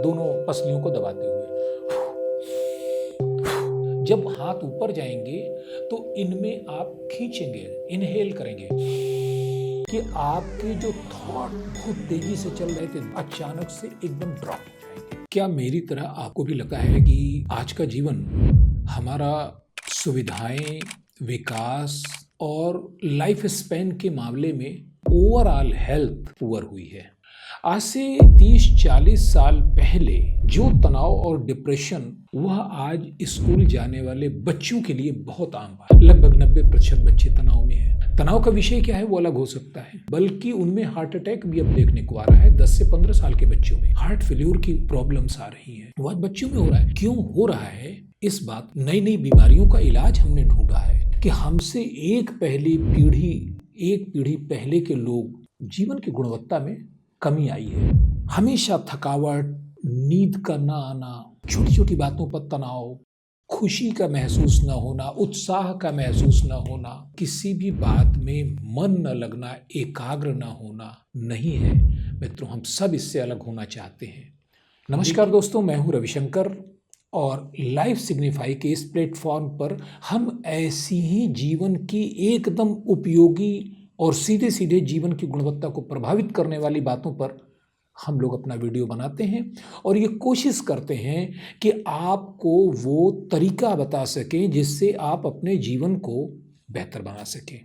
दोनों पसलियों को दबाते हुए। जब हाथ ऊपर जाएंगे तो इनमें आप खींचेंगे, इनहेल करेंगे कि आपके जो थॉट बहुत तेजी से चल रहे थे अचानक से एकदम ड्रॉप हो जाएंगे। क्या मेरी तरह आपको भी लगता है कि आज का जीवन हमारा सुविधाएं, विकास और लाइफ स्पैन के मामले में ओवरऑल हेल्थ पुअर हुई है? आज से 30-40 साल पहले जो तनाव और डिप्रेशन वह आज स्कूल जाने वाले बच्चों के लिए बहुत आम बात। लगभग 90% बच्चे तनाव में हैं। तनाव का विषय क्या है वो अलग हो सकता है, बल्कि उनमें हार्ट अटैक भी अब देखने को आ रहा है। 10 से 15 साल के बच्चों में हार्ट फेल्योर की प्रॉब्लम्स आ रही हैं। वो आज बच्चों में हो रहा है। क्यों हो रहा है? इस बात नई नई बीमारियों का इलाज हमने ढूंढा है कि हमसे एक पीढ़ी पहले के लोग जीवन की गुणवत्ता में कमी आई है। हमेशा थकावट, नींद का ना आना, छोटी छोटी बातों पर तनाव, खुशी का महसूस न होना, उत्साह का महसूस न होना, किसी भी बात में मन न लगना, एकाग्र न होना नहीं है। मित्रों, हम सब इससे अलग होना चाहते हैं। नमस्कार दोस्तों, मैं हूं रविशंकर और लाइफ सिग्निफाई के इस प्लेटफॉर्म पर हम ऐसी ही जीवन की एकदम उपयोगी और सीधे सीधे जीवन की गुणवत्ता को प्रभावित करने वाली बातों पर हम लोग अपना वीडियो बनाते हैं और ये कोशिश करते हैं कि आपको वो तरीका बता सकें जिससे आप अपने जीवन को बेहतर बना सकें।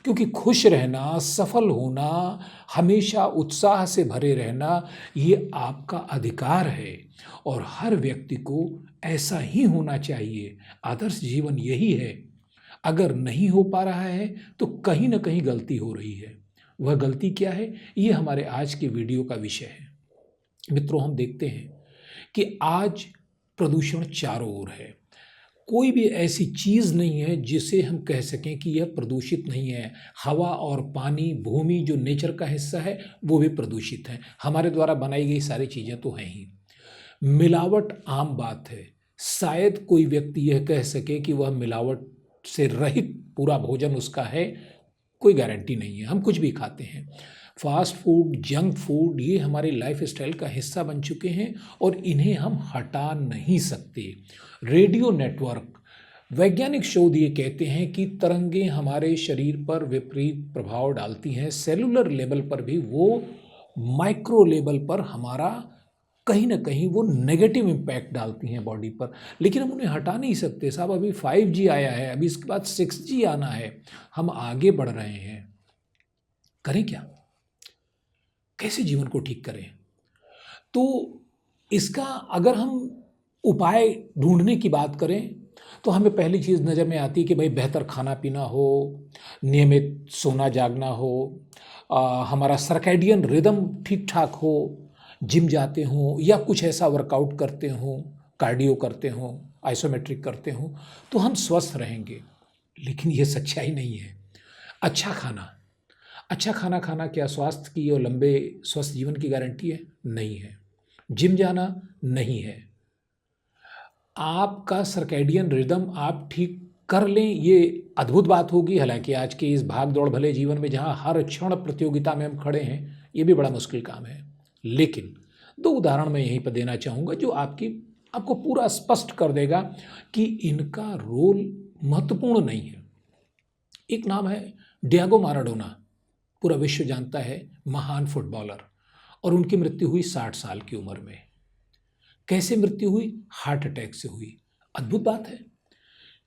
क्योंकि खुश रहना, सफल होना, हमेशा उत्साह से भरे रहना ये आपका अधिकार है और हर व्यक्ति को ऐसा ही होना चाहिए। आदर्श जीवन यही है। अगर नहीं हो पा रहा है तो कहीं ना कहीं गलती हो रही है। वह गलती क्या है, ये हमारे आज के वीडियो का विषय है। मित्रों, हम देखते हैं कि आज प्रदूषण चारों ओर है। कोई भी ऐसी चीज़ नहीं है जिसे हम कह सकें कि यह प्रदूषित नहीं है। हवा और पानी, भूमि जो नेचर का हिस्सा है वो भी प्रदूषित है। हमारे द्वारा बनाई गई सारी चीज़ें तो हैं ही। मिलावट आम बात है। शायद कोई व्यक्ति यह कह सके कि वह मिलावट से रहित पूरा भोजन उसका है, कोई गारंटी नहीं है। हम कुछ भी खाते हैं। फास्ट फूड, जंक फूड ये हमारे लाइफ स्टाइल का हिस्सा बन चुके हैं और इन्हें हम हटा नहीं सकते। रेडियो नेटवर्क, वैज्ञानिक शोध ये कहते हैं कि तरंगें हमारे शरीर पर विपरीत प्रभाव डालती हैं। सेलुलर लेवल पर भी वो माइक्रो लेवल पर हमारा कहीं ना कहीं वो नेगेटिव इम्पैक्ट डालती हैं बॉडी पर, लेकिन हम उन्हें हटा नहीं सकते साहब। अभी 5G आया है, अभी इसके बाद 6G आना है। हम आगे बढ़ रहे हैं। करें क्या? कैसे जीवन को ठीक करें? तो इसका अगर हम उपाय ढूंढने की बात करें तो हमें पहली चीज़ नज़र में आती है कि भाई बेहतर खाना पीना हो, नियमित सोना जागना हो, हमारा सर्कैडियन रिदम ठीक ठाक हो, जिम जाते हों या कुछ ऐसा वर्कआउट करते हों, कार्डियो करते हों, आइसोमेट्रिक करते हों, तो हम स्वस्थ रहेंगे। लेकिन ये सच्चाई नहीं है। अच्छा खाना खाना क्या स्वास्थ्य की और लंबे स्वस्थ जीवन की गारंटी है? नहीं है। जिम जाना नहीं है। आपका सर्कैडियन रिदम आप ठीक कर लें, ये अद्भुत बात होगी। हालांकि आज के इस भाग दौड़ भले जीवन में जहां हर क्षण प्रतियोगिता में हम खड़े हैं, ये भी बड़ा मुश्किल काम है। लेकिन 2 उदाहरण मैं यहीं पर देना चाहूँगा जो आपको पूरा स्पष्ट कर देगा कि इनका रोल महत्वपूर्ण नहीं है। एक नाम है डिएगो माराडोना, पूरा विश्व जानता है, महान फुटबॉलर, और उनकी मृत्यु हुई 60 साल की उम्र में। कैसे मृत्यु हुई? हार्ट अटैक से हुई। अद्भुत बात है।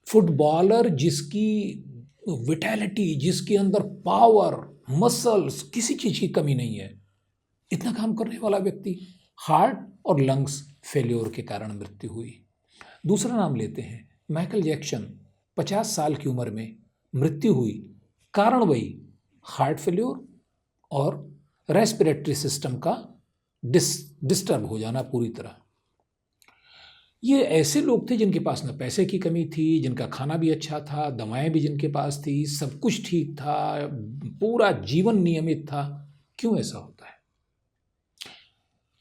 फुटबॉलर जिसकी विटैलिटी, जिसके अंदर पावर, मसल्स, किसी चीज़ की कमी नहीं है, इतना काम करने वाला व्यक्ति, हार्ट और लंग्स फेल्योर के कारण मृत्यु हुई। दूसरा नाम लेते हैं माइकल जैक्सन, 50 साल की उम्र में मृत्यु हुई। कारण वही हार्ट फेल्योर और रेस्पिरेटरी सिस्टम का डिस्टर्ब हो जाना पूरी तरह। ये ऐसे लोग थे जिनके पास न पैसे की कमी थी, जिनका खाना भी अच्छा था, दवाएं भी जिनके पास थी, सब कुछ ठीक था, पूरा जीवन नियमित था। क्यों ऐसा होता है?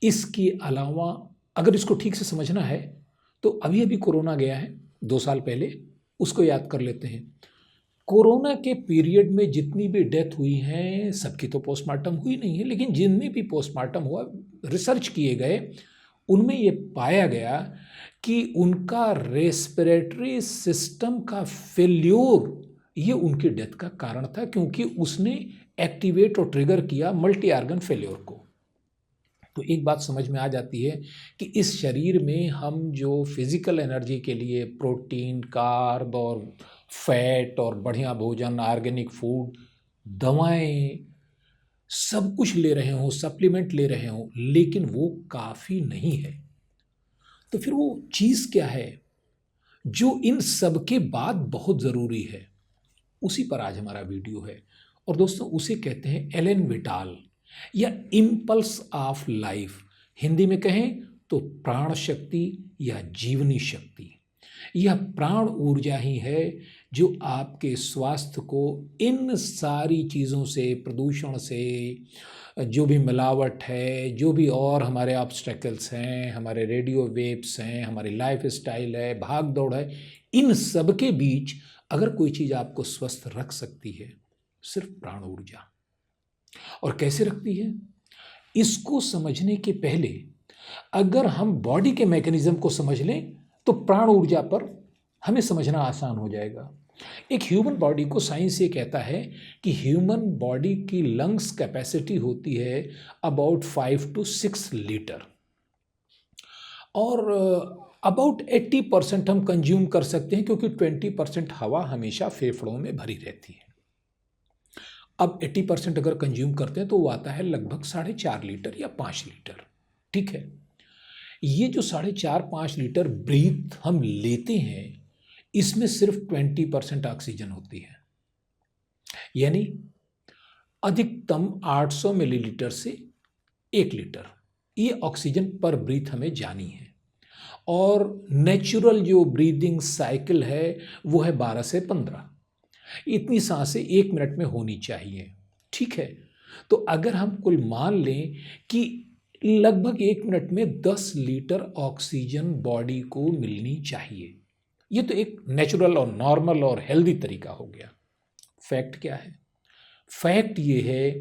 इसके अलावा अगर इसको ठीक से समझना है तो अभी अभी कोरोना गया है 2 साल पहले, उसको याद कर लेते हैं। कोरोना के पीरियड में जितनी भी डेथ हुई हैं, सबकी तो पोस्टमार्टम हुई नहीं है, लेकिन जिनमें भी पोस्टमार्टम हुआ, रिसर्च किए गए, उनमें ये पाया गया कि उनका रेस्पिरेटरी सिस्टम का फेल्योर ये उनकी डेथ का कारण था, क्योंकि उसने एक्टिवेट और ट्रिगर किया मल्टी आर्गन फेल्योर को। तो एक बात समझ में आ जाती है कि इस शरीर में हम जो फिजिकल एनर्जी के लिए प्रोटीन, कार्ब और फैट और बढ़िया भोजन, ऑर्गेनिक फूड, दवाएं, सब कुछ ले रहे हों, सप्लीमेंट ले रहे हों, लेकिन वो काफ़ी नहीं है। तो फिर वो चीज़ क्या है जो इन सब के बाद बहुत ज़रूरी है? उसी पर आज हमारा वीडियो है। और दोस्तों, उसे कहते हैं एलेन विटाल या इम्पल्स ऑफ लाइफ। हिंदी में कहें तो प्राण शक्ति या जीवनी शक्ति। यह प्राण ऊर्जा ही है जो आपके स्वास्थ्य को इन सारी चीज़ों से, प्रदूषण से, जो भी मिलावट है, जो भी और हमारे ऑब्स्टेकल्स हैं, हमारे रेडियो वेव्स हैं, हमारी लाइफ स्टाइल है, भाग दौड़ है, इन सब के बीच अगर कोई चीज़ आपको स्वस्थ रख सकती है, सिर्फ प्राण ऊर्जा। और कैसे रखती है, इसको समझने के पहले अगर हम बॉडी के मैकेनिज्म को समझ लें तो प्राण ऊर्जा पर हमें समझना आसान हो जाएगा। एक ह्यूमन बॉडी को साइंस ये कहता है कि ह्यूमन बॉडी की लंग्स कैपेसिटी होती है अबाउट 5 to 6 लीटर, और अबाउट 80% हम कंज्यूम कर सकते हैं, क्योंकि 20% हवा हमेशा फेफड़ों में भरी रहती है। अब 80% अगर कंज्यूम करते हैं तो वो आता है लगभग 4.5 लीटर या 5 लीटर। ठीक है, ये जो 4.5-5 लीटर ब्रीथ हम लेते हैं, इसमें सिर्फ 20% ऑक्सीजन होती है, यानी अधिकतम 800 मिलीलीटर से 1 लीटर ये ऑक्सीजन पर ब्रीथ हमें जानी है। और नेचुरल जो ब्रीदिंग साइकिल है वो है 12 से 15। इतनी सांसें 1 मिनट में होनी चाहिए। ठीक है, तो अगर हम कुल मान लें कि लगभग 1 मिनट में 10 लीटर ऑक्सीजन बॉडी को मिलनी चाहिए, ये तो एक नेचुरल और नॉर्मल और हेल्दी तरीका हो गया। फैक्ट क्या है? फैक्ट ये है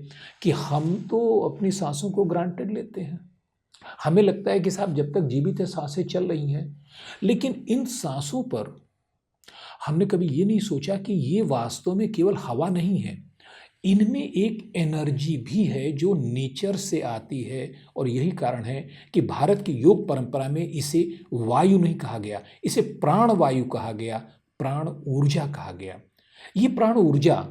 कि हम तो अपनी सांसों को ग्रांटेड लेते हैं। हमें लगता है कि साहब जब तक जीवित है सांसें चल रही हैं, लेकिन इन सांसों पर हमने कभी ये नहीं सोचा कि ये वास्तव में केवल हवा नहीं है, इनमें एक एनर्जी भी है जो नेचर से आती है। और यही कारण है कि भारत की योग परंपरा में इसे वायु नहीं कहा गया, इसे प्राण वायु कहा गया, प्राण ऊर्जा कहा गया। ये प्राण ऊर्जा,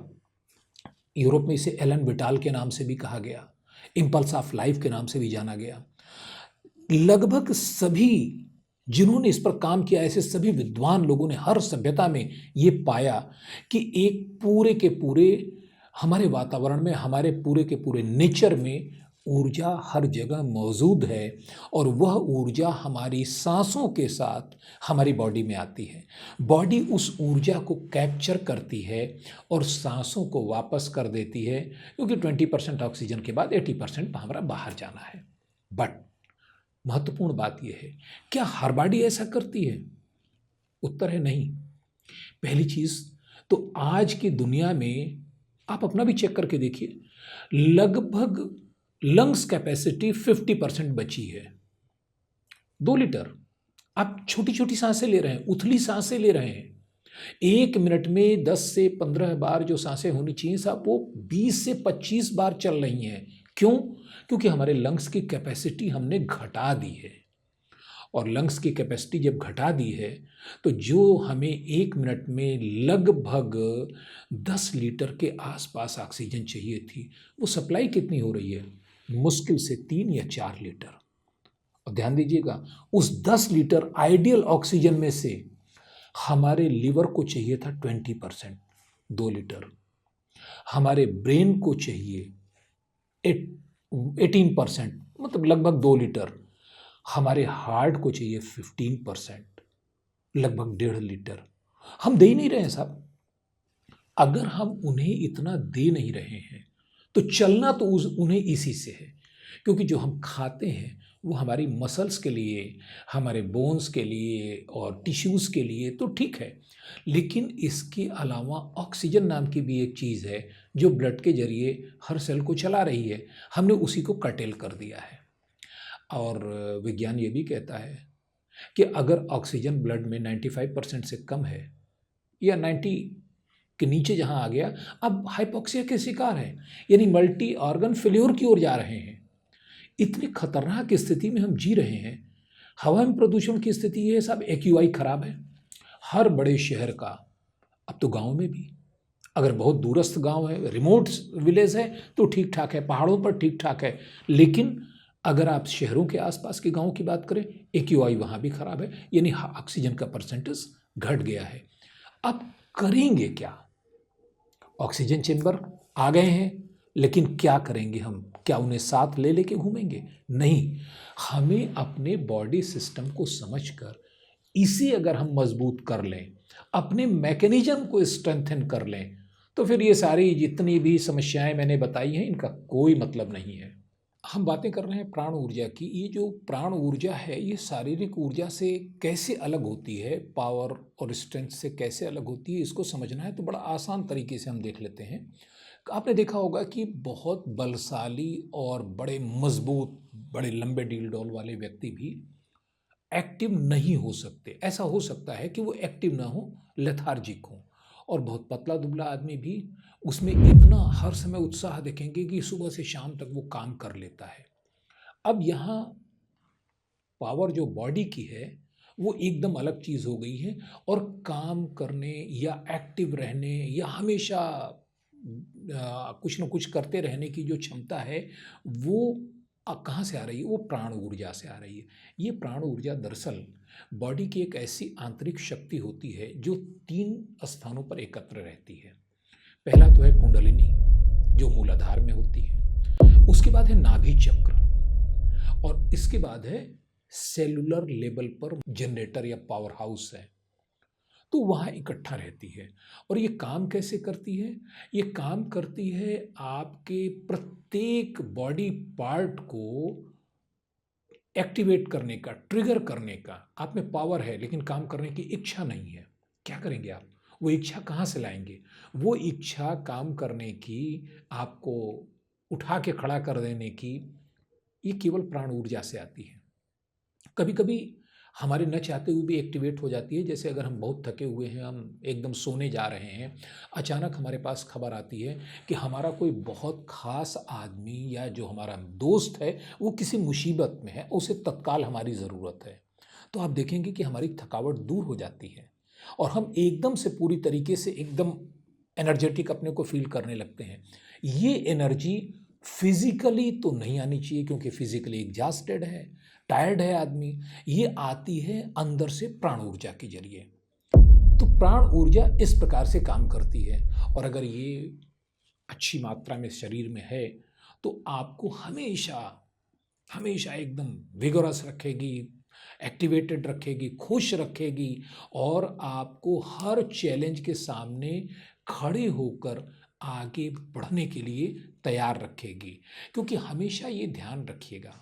यूरोप में इसे एलन विटाल के नाम से भी कहा गया, इम्पल्स ऑफ लाइफ के नाम से भी जाना गया। लगभग सभी जिन्होंने इस पर काम किया, ऐसे सभी विद्वान लोगों ने हर सभ्यता में ये पाया कि एक पूरे के पूरे हमारे वातावरण में, हमारे पूरे के पूरे नेचर में ऊर्जा हर जगह मौजूद है, और वह ऊर्जा हमारी सांसों के साथ हमारी बॉडी में आती है। बॉडी उस ऊर्जा को कैप्चर करती है और सांसों को वापस कर देती है, क्योंकि 20% ऑक्सीजन के बाद 80% हमारा बाहर जाना है। बट महत्वपूर्ण बात यह है, क्या हर बॉडी ऐसा करती है? उत्तर है नहीं। पहली चीज तो आज की दुनिया में आप अपना भी चेक करके देखिए, लगभग लंग्स कैपेसिटी 50% बची है। 2 लीटर आप छोटी छोटी सांसें ले रहे हैं, उथली सांसें ले रहे हैं। 1 मिनट में 10 से 15 बार जो सांसें होनी चाहिए साहब, वो 20 से 25 बार चल रही हैं। क्यों? क्योंकि हमारे लंग्स की कैपेसिटी हमने घटा दी है। और लंग्स की कैपेसिटी जब घटा दी है तो जो हमें 1 मिनट में लगभग 10 लीटर के आसपास ऑक्सीजन चाहिए थी, वो सप्लाई कितनी हो रही है? मुश्किल से 3 या 4 लीटर। और ध्यान दीजिएगा, उस 10 लीटर आइडियल ऑक्सीजन में से हमारे लिवर को चाहिए था 20%, 2 लीटर। हमारे ब्रेन को चाहिए 18%, मतलब लगभग 2 लीटर। हमारे हार्ट को चाहिए 15%, लगभग 1.5 लीटर। हम दे ही नहीं रहे हैं साहब। अगर हम उन्हें इतना दे नहीं रहे हैं तो चलना तो उन्हें इसी से है, क्योंकि जो हम खाते हैं वो हमारी मसल्स के लिए, हमारे बोन्स के लिए और टिश्यूज़ के लिए तो ठीक है, लेकिन इसके अलावा ऑक्सीजन नाम की भी एक चीज़ है जो ब्लड के जरिए हर सेल को चला रही है। हमने उसी को कर्टेल कर दिया है। और विज्ञान ये भी कहता है कि अगर ऑक्सीजन ब्लड में 95% से कम है या 90 के नीचे जहां आ गया, अब हाइपोक्सिया के शिकार हैं, यानी मल्टी ऑर्गन फेल्योर की ओर जा रहे हैं। इतनी खतरनाक स्थिति में हम जी रहे हैं। हवा में प्रदूषण की स्थिति ये सब, एक्यूआई खराब है हर बड़े शहर का, अब तो गांव में भी। अगर बहुत दूरस्थ गांव है, रिमोट विलेज है तो ठीक ठाक है, पहाड़ों पर ठीक ठाक है, लेकिन अगर आप शहरों के आसपास के गांव की बात करें, एक्यूआई वहां भी खराब है, यानी ऑक्सीजन का परसेंटेज घट गया है। अब करेंगे क्या? ऑक्सीजन चेंबर आ गए हैं, लेकिन क्या करेंगे हम? क्या उन्हें साथ ले लेके घूमेंगे? नहीं, हमें अपने बॉडी सिस्टम को समझकर इसे अगर हम मजबूत कर लें, अपने मैकेनिज्म को स्ट्रेंथन कर लें, तो फिर ये सारी जितनी भी समस्याएं मैंने बताई हैं, इनका कोई मतलब नहीं है। हम बातें कर रहे हैं प्राण ऊर्जा की। ये जो प्राण ऊर्जा है, ये शारीरिक ऊर्जा से कैसे अलग होती है, पावर और स्ट्रेंथ से कैसे अलग होती है, इसको समझना है तो बड़ा आसान तरीके से हम देख लेते हैं। आपने देखा होगा कि बहुत बलशाली और बड़े मजबूत, बड़े लंबे डील डॉल वाले व्यक्ति भी एक्टिव नहीं हो सकते। ऐसा हो सकता है कि वो एक्टिव ना हो, लेथार्जिक हो। और बहुत पतला दुबला आदमी भी उसमें इतना हर समय उत्साह देखेंगे कि सुबह से शाम तक वो काम कर लेता है। अब यहाँ पावर जो बॉडी की है वो एकदम अलग चीज़ हो गई है, और काम करने या एक्टिव रहने या हमेशा कुछ न कुछ करते रहने की जो क्षमता है वो कहाँ से आ रही है? वो प्राण ऊर्जा से आ रही है। ये प्राण ऊर्जा दरअसल बॉडी की एक ऐसी आंतरिक शक्ति होती है जो 3 स्थानों पर एकत्र रहती है। पहला तो है कुंडलिनी, जो मूलाधार में होती है। उसके बाद है नाभि चक्र, और इसके बाद है सेलुलर लेवल पर जनरेटर या पावर हाउस है, तो वहाँ इकट्ठा रहती है। और ये काम कैसे करती है? ये काम करती है आपके प्रत्येक बॉडी पार्ट को एक्टिवेट करने का, ट्रिगर करने का। आप में पावर है लेकिन काम करने की इच्छा नहीं है, क्या करेंगे आप? वो इच्छा कहाँ से लाएंगे? वो इच्छा काम करने की, आपको उठा के खड़ा कर देने की, ये केवल प्राण ऊर्जा से आती है। कभी कभी हमारे न चाहते हुए भी एक्टिवेट हो जाती है। जैसे अगर हम बहुत थके हुए हैं, हम एकदम सोने जा रहे हैं, अचानक हमारे पास खबर आती है कि हमारा कोई बहुत खास आदमी या जो हमारा दोस्त है वो किसी मुसीबत में है, उसे तत्काल हमारी ज़रूरत है, तो आप देखेंगे कि हमारी थकावट दूर हो जाती है और हम एकदम से पूरी तरीके से एकदम एनर्जेटिक अपने को फील करने लगते हैं। ये एनर्जी फिजिकली तो नहीं आनी चाहिए, क्योंकि फिजिकली एग्जॉस्टेड है, टायर्ड है आदमी। ये आती है अंदर से प्राण ऊर्जा के जरिए। तो प्राण ऊर्जा इस प्रकार से काम करती है, और अगर ये अच्छी मात्रा में शरीर में है तो आपको हमेशा हमेशा एकदम विगोरस रखेगी, एक्टिवेटेड रखेगी, खुश रखेगी, और आपको हर चैलेंज के सामने खड़े होकर आगे बढ़ने के लिए तैयार रखेगी। क्योंकि हमेशा ये ध्यान रखिएगा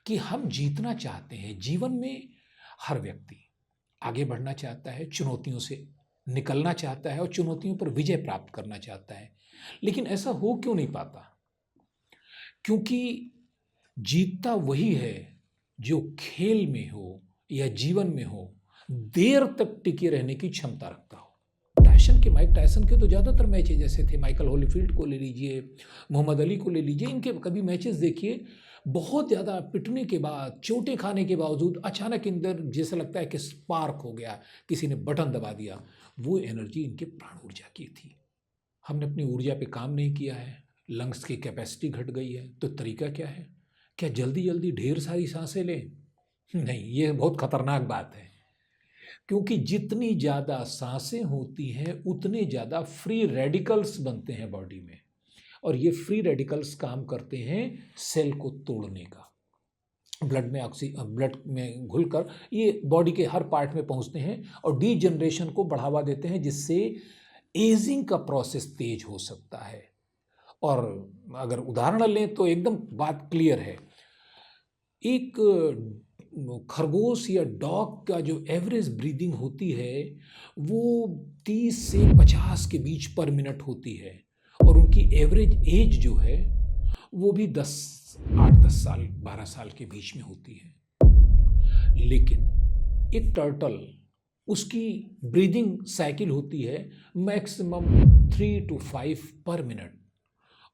कि हम जीतना चाहते हैं जीवन में। हर व्यक्ति आगे बढ़ना चाहता है, चुनौतियों से निकलना चाहता है और चुनौतियों पर विजय प्राप्त करना चाहता है, लेकिन ऐसा हो क्यों नहीं पाता? क्योंकि जीतता वही है जो खेल में हो या जीवन में हो, देर तक टिके रहने की क्षमता रखता हो। माइक टायसन के तो ज़्यादातर मैचेज ऐसे थे। माइकल होलीफील्ड को ले लीजिए, मोहम्मद अली को ले लीजिए, इनके कभी मैचेस देखिए, बहुत ज़्यादा पिटने के बाद, चोटें खाने के बावजूद अचानक अंदर जैसा लगता है कि स्पार्क हो गया, किसी ने बटन दबा दिया। वो एनर्जी इनके प्राण ऊर्जा की थी। हमने अपनी ऊर्जा पे काम नहीं किया है, लंग्स की कैपेसिटी घट गई है, तो तरीका क्या है? क्या जल्दी जल्दी ढेर सारी सांसें लें? नहीं, ये बहुत खतरनाक बात है, क्योंकि जितनी ज़्यादा सांसें होती हैं उतने ज़्यादा फ्री रेडिकल्स बनते हैं बॉडी में, और ये फ्री रेडिकल्स काम करते हैं सेल को तोड़ने का। ब्लड में घुलकर ये बॉडी के हर पार्ट में पहुंचते हैं और डीजनरेशन को बढ़ावा देते हैं, जिससे एजिंग का प्रोसेस तेज हो सकता है। और अगर उदाहरण लें तो एकदम बात क्लियर है। एक खरगोश या डॉग का जो एवरेज ब्रीदिंग होती है वो 30 से 50 के बीच पर मिनट होती है, और उनकी एवरेज एज जो है वो भी 8-10 साल 12 साल के बीच में होती है। लेकिन एक टर्टल, उसकी ब्रीदिंग साइकिल होती है मैक्सिमम 3 to 5 पर मिनट,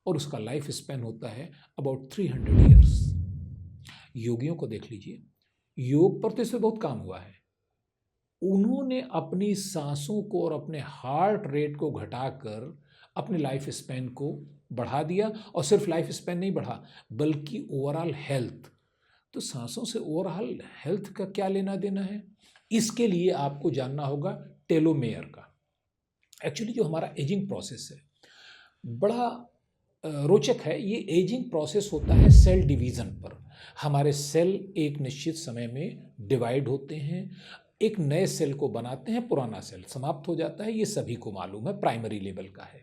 और उसका लाइफ स्पैन होता है अबाउट 300 ईयर्स। योगियों को देख लीजिए, योग पर तो इससे बहुत काम हुआ है। उन्होंने अपनी सांसों को और अपने हार्ट रेट को घटाकर अपने लाइफ स्पैन को बढ़ा दिया, और सिर्फ लाइफ स्पैन नहीं बढ़ा बल्कि ओवरऑल हेल्थ। तो सांसों से ओवरऑल हेल्थ का क्या लेना देना है, इसके लिए आपको जानना होगा टेलोमेयर का। एक्चुअली जो हमारा एजिंग प्रोसेस है बड़ा रोचक है। ये एजिंग प्रोसेस होता है सेल डिवीज़न पर। हमारे सेल एक निश्चित समय में डिवाइड होते हैं, एक नए सेल को बनाते हैं, पुराना सेल समाप्त हो जाता है। ये सभी को मालूम है, प्राइमरी लेवल का है।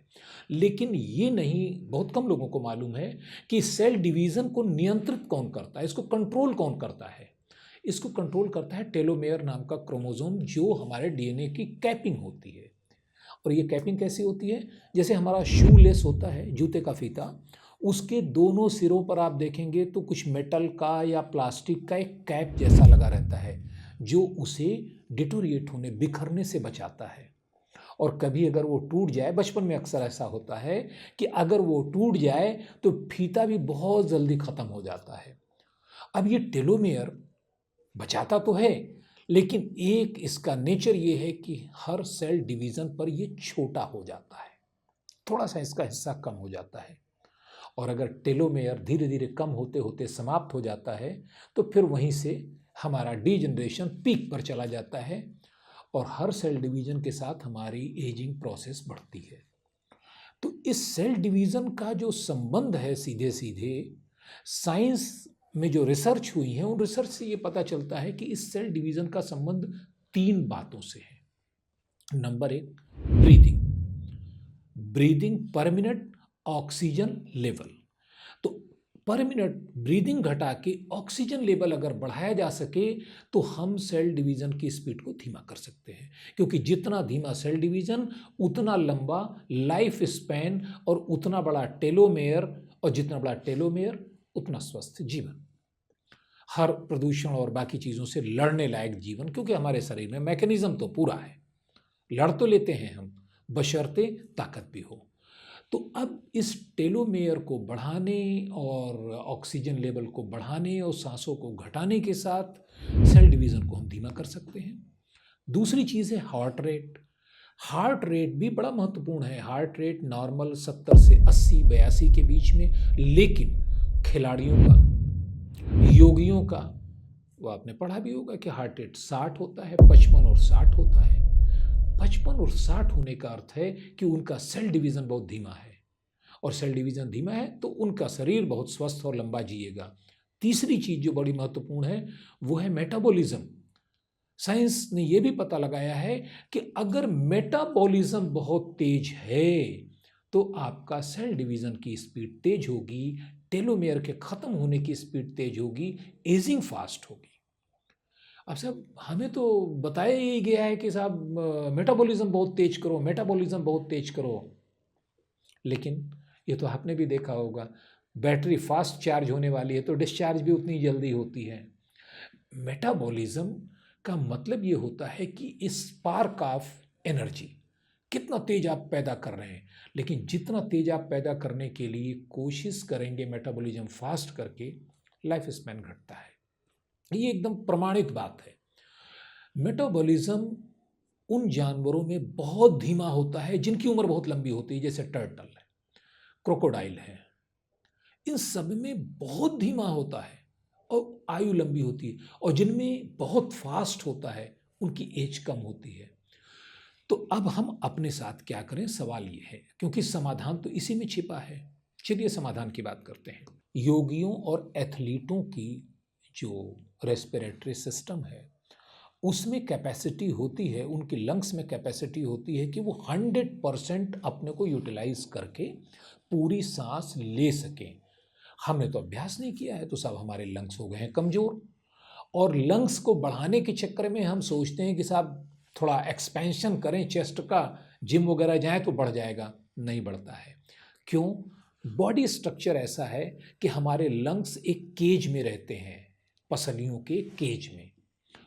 लेकिन ये नहीं, बहुत कम लोगों को मालूम है कि सेल डिवीज़न को नियंत्रित कौन करता है, इसको कंट्रोल कौन करता है। इसको कंट्रोल करता है टेलोमेयर नाम का क्रोमोसोम, जो हमारे डीएनए की कैपिंग होती है। और ये कैपिंग कैसी होती है, जैसे हमारा शू लेस होता है, जूते का फीता, उसके दोनों सिरों पर आप देखेंगे तो कुछ मेटल का या प्लास्टिक का एक कैप जैसा लगा रहता है, जो उसे डिटोरिएट होने, बिखरने से बचाता है। और कभी अगर वो टूट जाए, बचपन में अक्सर ऐसा होता है कि अगर वो टूट जाए तो फीता भी बहुत जल्दी ख़त्म हो जाता है। अब ये टेलोमेयर बचाता तो है, लेकिन एक इसका नेचर ये है कि हर सेल डिवीज़न पर ये छोटा हो जाता है, थोड़ा सा इसका हिस्सा कम हो जाता है। और अगर टेलोमेयर धीरे धीरे कम होते होते समाप्त हो जाता है तो फिर वहीं से हमारा डीजनरेशन पीक पर चला जाता है, और हर सेल डिवीज़न के साथ हमारी एजिंग प्रोसेस बढ़ती है। तो इस सेल डिवीज़न का जो संबंध है, सीधे सीधे साइंस में जो रिसर्च हुई है, उन रिसर्च से ये पता चलता है कि इस सेल डिवीज़न का संबंध 3 बातों से है। Number 1, breathing. ब्रीदिंग पर मिनट, ऑक्सीजन लेवल। तो पर मिनट ब्रीदिंग घटा के ऑक्सीजन लेवल अगर बढ़ाया जा सके तो हम सेल डिवीज़न की स्पीड को धीमा कर सकते हैं, क्योंकि जितना धीमा सेल डिवीज़न उतना लंबा लाइफ स्पैन और उतना बड़ा टेलोमेयर, और जितना बड़ा टेलोमेयर उतना स्वस्थ जीवन, हर प्रदूषण और बाकी चीज़ों से लड़ने लायक जीवन, क्योंकि हमारे शरीर में मैकेनिज्म तो पूरा है, लड़ तो लेते हैं हम, बशर्ते ताकत भी हो। तो अब इस टेलोमेयर को बढ़ाने और ऑक्सीजन लेवल को बढ़ाने और सांसों को घटाने के साथ सेल डिवीज़न को हम धीमा कर सकते हैं। दूसरी चीज़ है हार्ट रेट। हार्ट रेट भी बड़ा महत्वपूर्ण है। हार्ट रेट नॉर्मल 70 से 80-82 के बीच में, लेकिन खिलाड़ियों का, योगियों का, वो आपने पढ़ा भी होगा कि हार्ट रेट 60 होता है, 55 और 60 होता है। 55 और 60 होने का अर्थ है कि उनका सेल डिवीज़न बहुत धीमा है, और सेल डिवीज़न धीमा है तो उनका शरीर बहुत स्वस्थ और लंबा जिएगा। तीसरी चीज़ जो बड़ी महत्वपूर्ण है वो है मेटाबॉलिज्म। साइंस ने ये भी पता लगाया है कि अगर मेटाबॉलिज्म बहुत तेज है तो आपका सेल डिवीज़न की स्पीड तेज होगी, टेलोमेयर के ख़त्म होने की स्पीड तेज होगी, एजिंग फास्ट होगी। अब साहब हमें तो बताया ही गया है कि साहब मेटाबॉलिज्म बहुत तेज करो, मेटाबॉलिज्म बहुत तेज करो, लेकिन ये तो आपने भी देखा होगा, बैटरी फास्ट चार्ज होने वाली है तो डिस्चार्ज भी उतनी जल्दी होती है। मेटाबॉलिज्म का मतलब ये होता है कि स्पार्क ऑफ एनर्जी, कितना तेज आप पैदा कर रहे हैं, लेकिन जितना तेज आप पैदा करने के लिए कोशिश करेंगे मेटाबॉलिज्म फास्ट करके, लाइफ स्पैन घटता है। ये एकदम प्रमाणित बात है। मेटाबॉलिज्म उन जानवरों में बहुत धीमा होता है जिनकी उम्र बहुत लंबी होती है, जैसे टर्टल है, क्रोकोडाइल है, इन सब में बहुत धीमा होता है और आयु लंबी होती है, और जिनमें बहुत फास्ट होता है उनकी एज कम होती है। तो अब हम अपने साथ क्या करें, सवाल ये है, क्योंकि समाधान तो इसी में छिपा है। चलिए समाधान की बात करते हैं। योगियों और एथलीटों की जो रेस्पिरेटरी सिस्टम है उसमें कैपेसिटी होती है, उनकी लंग्स में कैपेसिटी होती है कि वो 100% अपने को यूटिलाइज करके पूरी सांस ले सकें। हमने तो अभ्यास नहीं किया है तो सब हमारे लंग्स हो गए हैं कमज़ोर, और लंग्स को बढ़ाने के चक्कर में हम सोचते हैं कि साहब थोड़ा एक्सपेंशन करें चेस्ट का, जिम वगैरह जाएं तो बढ़ जाएगा। नहीं बढ़ता है। क्यों? बॉडी स्ट्रक्चर ऐसा है कि हमारे लंग्स एक केज में रहते हैं, पसलियों के केज में।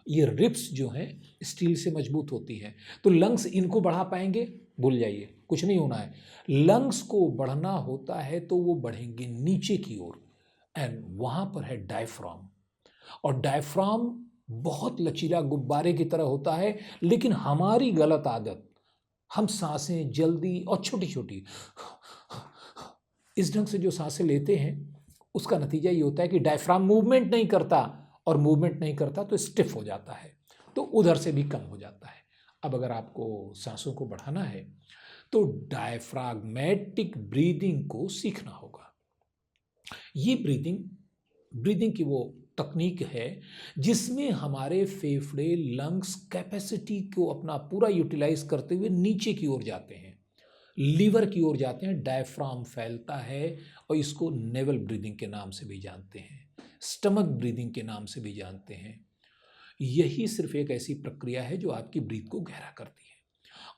ये रिब्स जो हैं स्टील से मजबूत होती हैं, तो लंग्स इनको बढ़ा पाएंगे? भूल जाइए, कुछ नहीं होना है। लंग्स को बढ़ना होता है तो वो बढ़ेंगे नीचे की ओर, एंड वहाँ पर है डायफ्राम। और डायफ्राम बहुत लचीला गुब्बारे की तरह होता है, लेकिन हमारी गलत आदत, हम सांसें जल्दी और छोटी छोटी इस ढंग से जो सांसें लेते हैं, उसका नतीजा ये होता है कि डायफ्राम मूवमेंट नहीं करता, और मूवमेंट नहीं करता तो स्टिफ हो जाता है, तो उधर से भी कम हो जाता है। अब अगर आपको सांसों को बढ़ाना है तो डायफ्रागमेटिक ब्रीदिंग को सीखना होगा। ये ब्रीदिंग की वो तकनीक है जिसमें हमारे फेफड़े, लंग्स कैपेसिटी को अपना पूरा यूटिलाइज करते हुए नीचे की ओर जाते हैं, लीवर की ओर जाते हैं, डायफ्राम फैलता है, और इसको नेवल ब्रीदिंग के नाम से भी जानते हैं, स्टमक ब्रीदिंग के नाम से भी जानते हैं। यही सिर्फ एक ऐसी प्रक्रिया है जो आपकी ब्रीथ को गहरा करती है।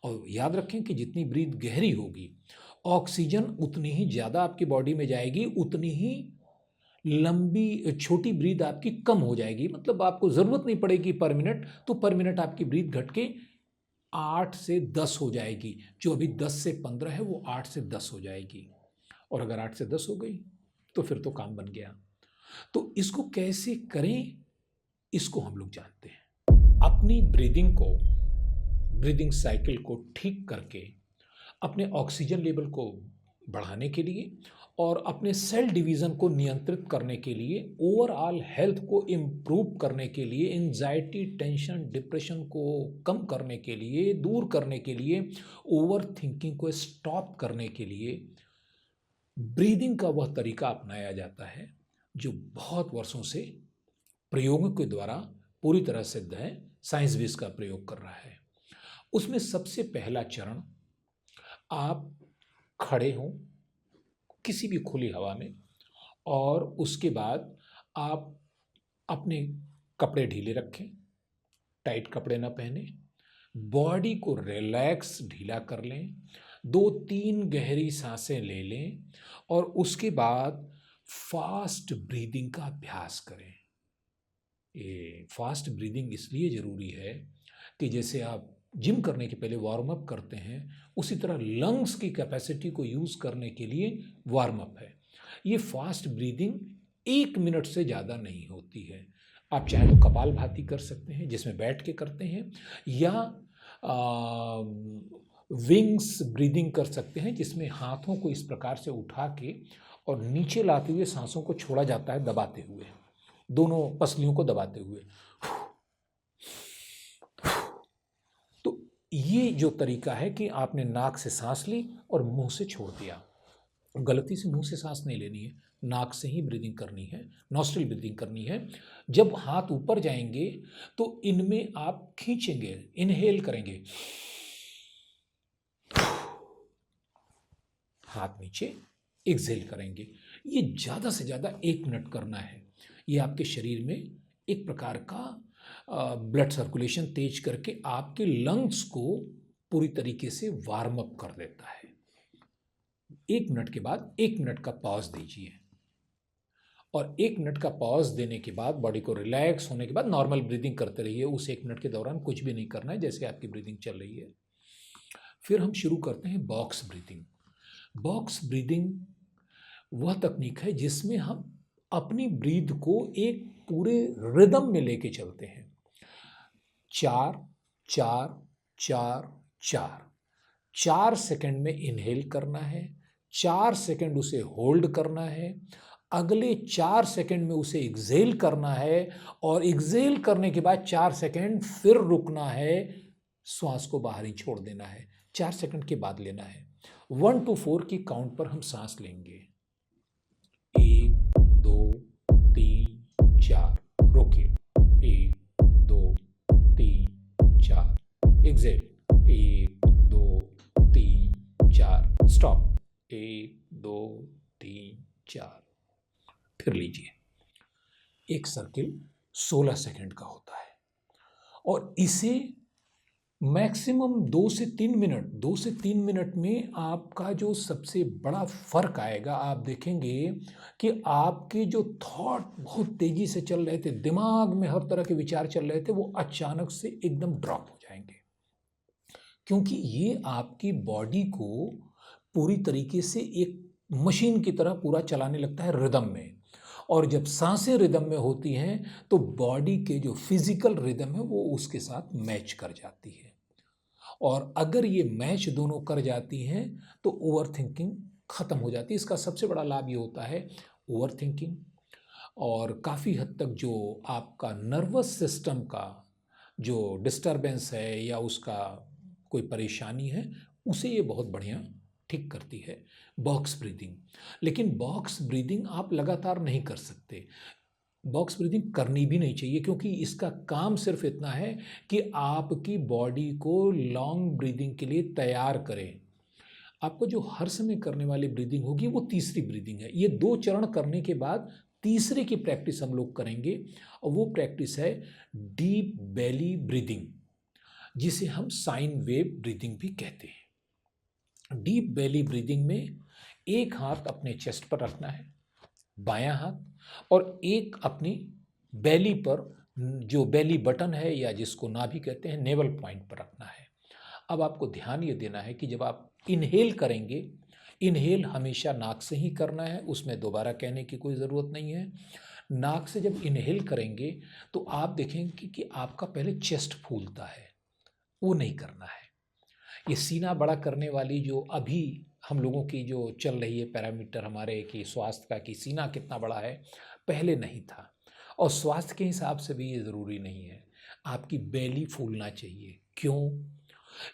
और याद रखें कि जितनी ब्रीथ गहरी होगी, ऑक्सीजन उतनी ही ज़्यादा आपकी बॉडी में जाएगी, उतनी ही लंबी छोटी ब्रीथ आपकी कम हो जाएगी। मतलब आपको ज़रूरत नहीं पड़ेगी पर मिनट, तो पर मिनट आपकी ब्रीथ घट के 8 से 10 हो जाएगी। जो अभी 10 से 15 है वो 8 से 10 हो जाएगी। और अगर 8 से 10 हो गई तो फिर तो काम बन गया। तो इसको कैसे करें, इसको हम लोग जानते हैं। अपनी ब्रीदिंग साइकिल को ठीक करके अपने ऑक्सीजन लेवल को बढ़ाने के लिए और अपने सेल डिवीज़न को नियंत्रित करने के लिए, ओवरऑल हेल्थ को इम्प्रूव करने के लिए, एंजाइटी, टेंशन, डिप्रेशन को कम करने के लिए, दूर करने के लिए, ओवर थिंकिंग को स्टॉप करने के लिए ब्रीदिंग का वह तरीका अपनाया जाता है जो बहुत वर्षों से प्रयोगों के द्वारा पूरी तरह सिद्ध है, साइंस भी इसका प्रयोग कर रहा है। उसमें सबसे पहला चरण, आप खड़े हों किसी भी खुली हवा में, और उसके बाद आप अपने कपड़े ढीले रखें, टाइट कपड़े ना पहने, बॉडी को रिलैक्स ढीला कर लें, 2-3 गहरी सांसें ले लें, और उसके बाद फास्ट ब्रीदिंग का अभ्यास करें। ये फास्ट ब्रीदिंग इसलिए ज़रूरी है कि जैसे आप जिम करने के पहले वार्म अप करते हैं, उसी तरह लंग्स की कैपेसिटी को यूज़ करने के लिए वार्म अप है। ये फास्ट ब्रीदिंग 1 मिनट से ज़्यादा नहीं होती है। आप चाहे तो कपालभाति कर सकते हैं जिसमें बैठ के करते हैं, या विंग्स ब्रीदिंग कर सकते हैं जिसमें हाथों को इस प्रकार से उठा के और नीचे लाते हुए सांसों को छोड़ा जाता है, दबाते हुए, दोनों पसलियों को दबाते हुए। तो ये जो तरीका है कि आपने नाक से सांस ली और मुंह से छोड़ दिया। गलती से मुंह से सांस नहीं लेनी है, नाक से ही ब्रीदिंग करनी है, नॉस्ट्रिल ब्रीदिंग करनी है। जब हाथ ऊपर जाएंगे तो इनमें आप खींचेंगे, इनहेल करेंगे, हाथ नीचे, एक्सहेल करेंगे। ये ज़्यादा से ज़्यादा 1 मिनट करना है। ये आपके शरीर में एक प्रकार का ब्लड सर्कुलेशन तेज करके आपके लंग्स को पूरी तरीके से वार्म अप कर देता है। 1 मिनट के बाद 1 मिनट का पॉज दीजिए, और 1 मिनट का पॉज देने के बाद बॉडी को रिलैक्स होने के बाद नॉर्मल ब्रीदिंग करते रहिए। उस 1 मिनट के दौरान कुछ भी नहीं करना है, जैसे आपकी ब्रीदिंग चल रही है। फिर हम शुरू करते हैं बॉक्स ब्रीदिंग। बॉक्स ब्रीदिंग वह तकनीक है जिसमें हम अपनी ब्रीथ को एक पूरे रिदम में लेके चलते हैं। 4 4 4 4, 4 सेकंड में इनहेल करना है, 4 सेकंड उसे होल्ड करना है, अगले 4 सेकंड में उसे एक्सहेल करना है, और एक्सहेल करने के बाद 4 सेकंड फिर रुकना है, श्वास को बाहर ही छोड़ देना है, 4 सेकंड के बाद लेना है। 1 to 4 की काउंट पर हम सांस लेंगे। 1 2 3 4, रोकिए, 1 2 3 4, एक्सहेल, 1 2 3 4, स्टॉप, 1 2 3 4, फिर लीजिए। एक सर्किल 16 सेकंड का होता है, और इसे मैक्सिमम 2 से 3 मिनट, 2 से 3 मिनट में आपका जो सबसे बड़ा फर्क आएगा, आप देखेंगे कि आपके जो थॉट बहुत तेजी से चल रहे थे, दिमाग में हर तरह के विचार चल रहे थे, वो अचानक से एकदम ड्रॉप हो जाएंगे। क्योंकि ये आपकी बॉडी को पूरी तरीके से एक मशीन की तरह पूरा चलाने लगता है रिदम में। और जब सांसें रिदम में होती हैं तो बॉडी के जो फिजिकल रिदम है वो उसके साथ मैच कर जाती है। और अगर ये मैच दोनों कर जाती हैं तो ओवर थिंकिंग खत्म हो जाती है। इसका सबसे बड़ा लाभ ये होता है ओवर थिंकिंग, और काफ़ी हद तक जो आपका नर्वस सिस्टम का जो डिस्टरबेंस है या उसका कोई परेशानी है, उसे ये बहुत बढ़िया ठीक करती है बॉक्स ब्रीदिंग। लेकिन बॉक्स ब्रीदिंग आप लगातार नहीं कर सकते, बॉक्स ब्रीदिंग करनी भी नहीं चाहिए, क्योंकि इसका काम सिर्फ इतना है कि आपकी बॉडी को लॉन्ग ब्रीदिंग के लिए तैयार करें। आपको जो हर समय करने वाली ब्रीदिंग होगी वो तीसरी ब्रीदिंग है। ये 2 चरण करने के बाद तीसरे की प्रैक्टिस हम लोग करेंगे, और वो प्रैक्टिस है डीप बेली ब्रीदिंग, जिसे हम साइन वेव ब्रीदिंग भी कहते हैं। डीप बेली ब्रीदिंग में एक हाथ अपने चेस्ट पर रखना है, बायां हाथ, और एक अपनी बेली पर, जो बेली बटन है या जिसको नाभि कहते हैं, नेवल पॉइंट पर रखना है। अब आपको ध्यान ये देना है कि जब आप इनहेल करेंगे, इनहेल हमेशा नाक से ही करना है, उसमें दोबारा कहने की कोई ज़रूरत नहीं है। नाक से जब इनहेल करेंगे तो आप देखेंगे कि आपका पहले चेस्ट फूलता है, वो नहीं करना है। ये सीना बड़ा करने वाली जो अभी हम लोगों की जो चल रही है पैरामीटर हमारे कि स्वास्थ्य का, कि सीना कितना बड़ा है, पहले नहीं था। और स्वास्थ्य के हिसाब से भी ये ज़रूरी नहीं है। आपकी बेली फूलना चाहिए। क्यों?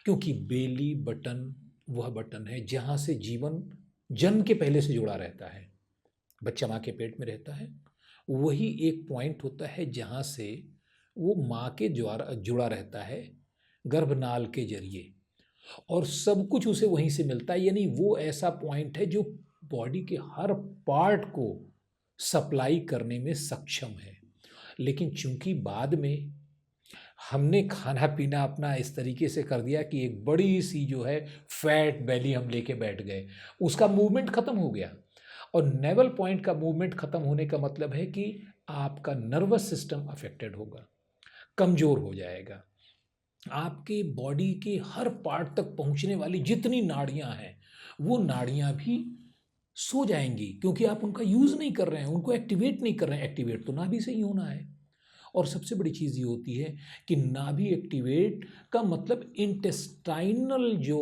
क्योंकि बेली बटन वह बटन है जहाँ से जीवन जन्म के पहले से जुड़ा रहता है। बच्चा माँ के पेट में रहता है, वही एक पॉइंट होता है जहाँ से वो माँ के द्वारा जुड़ा रहता है गर्भनाल के जरिए, और सब कुछ उसे वहीं से मिलता है। यानी वो ऐसा पॉइंट है जो बॉडी के हर पार्ट को सप्लाई करने में सक्षम है। लेकिन चूंकि बाद में हमने खाना पीना अपना इस तरीके से कर दिया कि एक बड़ी सी जो है फैट बेली हम लेके बैठ गए, उसका मूवमेंट खत्म हो गया। और नेवल पॉइंट का मूवमेंट खत्म होने का मतलब है कि आपका नर्वस सिस्टम अफेक्टेड होगा, कमजोर हो जाएगा। आपके बॉडी के हर पार्ट तक पहुंचने वाली जितनी नाड़ियां हैं, वो नाड़ियां भी सो जाएंगी, क्योंकि आप उनका यूज नहीं कर रहे हैं, उनको एक्टिवेट नहीं कर रहे हैं। एक्टिवेट तो नाभि से ही होना है। और सबसे बड़ी चीज़ ये होती है कि नाभि एक्टिवेट का मतलब इंटेस्टाइनल जो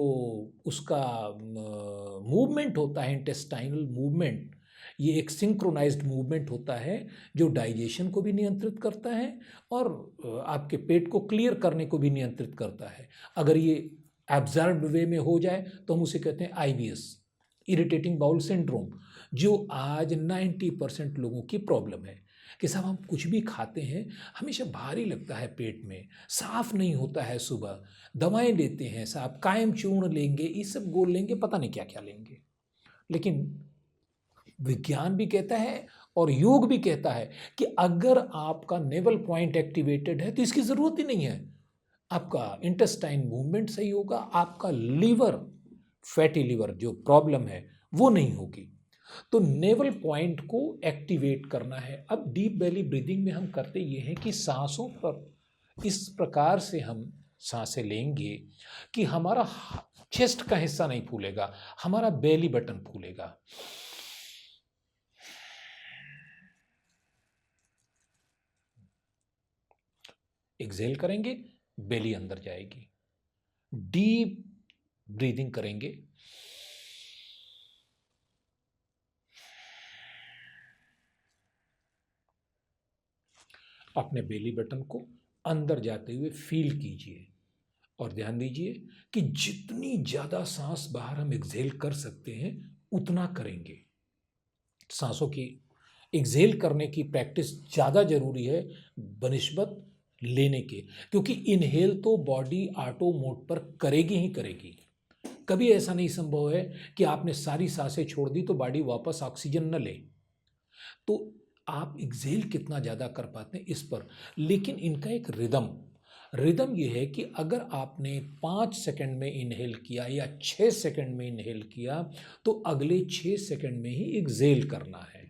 उसका मूवमेंट होता है, इंटेस्टाइनल मूवमेंट, ये एक सिंक्रोनाइज्ड मूवमेंट होता है जो डाइजेशन को भी नियंत्रित करता है और आपके पेट को क्लियर करने को भी नियंत्रित करता है। अगर ये एब्जर्व्ड वे में हो जाए तो हम उसे कहते हैं आईबीएस, इरिटेटिंग बाउल सिंड्रोम, जो आज 90% लोगों की प्रॉब्लम है कि साहब हम कुछ भी खाते हैं हमेशा भारी लगता है, पेट में साफ नहीं होता है। सुबह दवाएं लेते हैं साहब, कायम चूर्ण लेंगे, ये सब गोल लेंगे, पता नहीं क्या क्या लेंगे। लेकिन विज्ञान भी कहता है और योग भी कहता है कि अगर आपका नेवल पॉइंट एक्टिवेटेड है तो इसकी ज़रूरत ही नहीं है। आपका इंटेस्टाइन मूवमेंट सही होगा, आपका लीवर, फैटी लीवर जो प्रॉब्लम है वो नहीं होगी। तो नेवल पॉइंट को एक्टिवेट करना है। अब डीप बेली ब्रीदिंग में हम करते ये हैं कि सांसों पर इस प्रकार से हम सांसें लेंगे कि हमारा चेस्ट का हिस्सा नहीं फूलेगा, हमारा बेली बटन फूलेगा। एक्सेल करेंगे, बेली अंदर जाएगी। डीप ब्रीदिंग करेंगे, अपने बेली बटन को अंदर जाते हुए फील कीजिए और ध्यान दीजिए कि जितनी ज़्यादा सांस बाहर हम एक्सेल कर सकते हैं उतना करेंगे। सांसों की एक्सेल करने की प्रैक्टिस ज़्यादा ज़रूरी है बनिस्बत लेने के, क्योंकि इनहेल तो बॉडी ऑटो मोड पर करेगी ही करेगी। कभी ऐसा नहीं संभव है कि आपने सारी सांसें छोड़ दी तो बॉडी वापस ऑक्सीजन न ले। तो आप एक्सेल कितना ज़्यादा कर पाते हैं इस पर, लेकिन इनका एक रिदम, रिदम ये है कि अगर आपने 5 सेकंड में इनहेल किया या 6 सेकंड में इनहेल किया तो अगले 6 सेकंड में ही एक्सहेल करना है।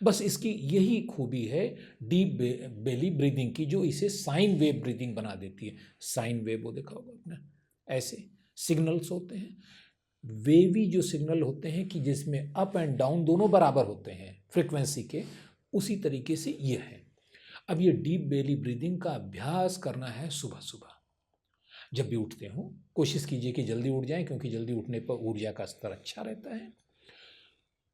बस इसकी यही खूबी है डीप बेली ब्रीदिंग की, जो इसे साइन वेव ब्रीदिंग बना देती है। साइन वेव वो देखा होगा आपने, ऐसे सिग्नल्स होते हैं, वेवी जो सिग्नल होते हैं कि जिसमें अप एंड डाउन दोनों बराबर होते हैं फ्रीक्वेंसी के, उसी तरीके से ये है। अब ये डीप बेली ब्रीदिंग का अभ्यास करना है सुबह सुबह। जब भी उठते हो कोशिश कीजिए कि जल्दी उठ जाएं, क्योंकि जल्दी उठने पर ऊर्जा का स्तर अच्छा रहता है।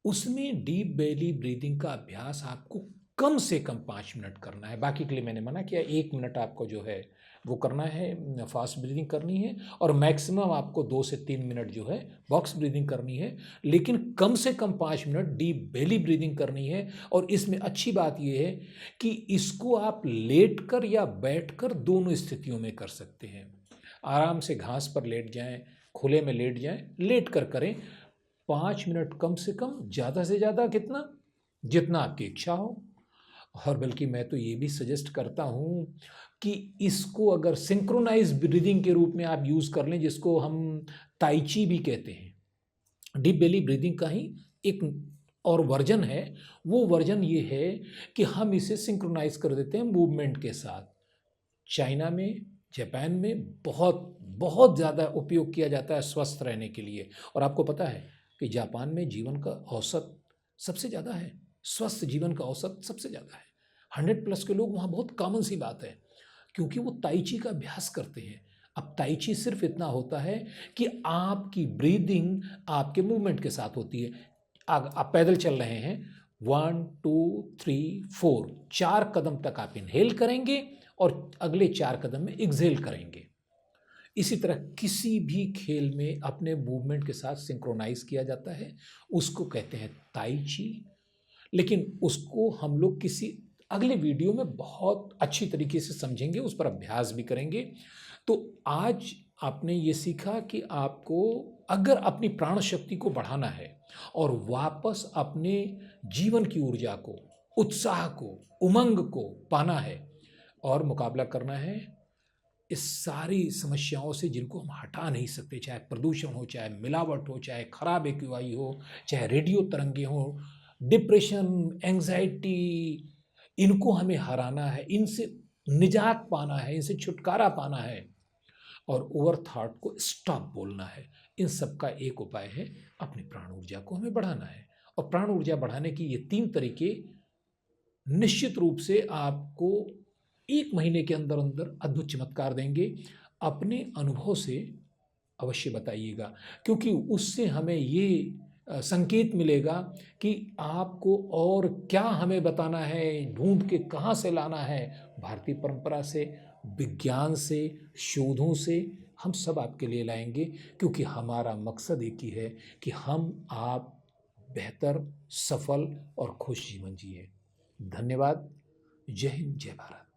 उसमें डीप बेली ब्रीदिंग का अभ्यास आपको कम से कम 5 मिनट करना है। बाकी के लिए मैंने मना किया, 1 मिनट आपको जो है वो करना है, फास्ट ब्रीदिंग करनी है, और मैक्सिमम आपको 2 से 3 मिनट जो है बॉक्स ब्रीदिंग करनी है। लेकिन कम से कम 5 मिनट डीप बेली ब्रीदिंग करनी है। और इसमें अच्छी बात यह है कि इसको आप लेट कर या बैठ कर दोनों स्थितियों में कर सकते हैं। आराम से घास पर लेट जाएं, खुले में लेट जाएं, लेट कर करें। 5 मिनट कम से कम, ज़्यादा से ज़्यादा कितना, जितना आपकी इच्छा हो। और बल्कि मैं तो ये भी सजेस्ट करता हूँ कि इसको अगर सिंक्रोनाइज ब्रीदिंग के रूप में आप यूज़ कर लें, जिसको हम ताई ची भी कहते हैं। डीप बेली ब्रीदिंग का ही एक और वर्जन है। वो वर्जन ये है कि हम इसे सिंक्रोनाइज कर देते हैं मूवमेंट के साथ। चाइना में, जापान में बहुत बहुत ज़्यादा उपयोग किया जाता है स्वस्थ रहने के लिए। और आपको पता है कि जापान में जीवन का औसत सबसे ज़्यादा है, स्वस्थ जीवन का औसत सबसे ज़्यादा है। 100+ के लोग वहाँ बहुत कॉमन सी बात है, क्योंकि वो ताई ची का अभ्यास करते हैं। अब ताई ची सिर्फ इतना होता है कि आपकी ब्रीदिंग आपके मूवमेंट के साथ होती है। आप पैदल चल रहे हैं, 1 2 3 4, 4 कदम तक आप इनहेल करेंगे और अगले 4 कदम में एक्सहेल करेंगे। इसी तरह किसी भी खेल में अपने मूवमेंट के साथ सिंक्रोनाइज किया जाता है, उसको कहते हैं ताई ची। लेकिन उसको हम लोग किसी अगले वीडियो में बहुत अच्छी तरीके से समझेंगे, उस पर अभ्यास भी करेंगे। तो आज आपने ये सीखा कि आपको अगर अपनी प्राण शक्ति को बढ़ाना है और वापस अपने जीवन की ऊर्जा को, उत्साह को, उमंग को पाना है और मुकाबला करना है इस सारी समस्याओं से जिनको हम हटा नहीं सकते, चाहे प्रदूषण हो, चाहे मिलावट हो, चाहे खराब एक्यूआई हो, चाहे रेडियो तरंगे हो, डिप्रेशन, एंजाइटी, इनको हमें हराना है, इनसे निजात पाना है, इनसे छुटकारा पाना है और ओवर थॉट को स्टॉप बोलना है। इन सब का एक उपाय है, अपनी प्राण ऊर्जा को हमें बढ़ाना है। और प्राण ऊर्जा बढ़ाने की ये 3 तरीके निश्चित रूप से आपको 1 महीने के अंदर अंदर अद्भुत चमत्कार देंगे। अपने अनुभव से अवश्य बताइएगा, क्योंकि उससे हमें ये संकेत मिलेगा कि आपको और क्या हमें बताना है, ढूंढ के कहाँ से लाना है। भारतीय परंपरा से, विज्ञान से, शोधों से हम सब आपके लिए लाएंगे, क्योंकि हमारा मकसद एक ही है कि हम आप बेहतर, सफल और खुश जीवन जिए। धन्यवाद। जय हिंद, जय भारत।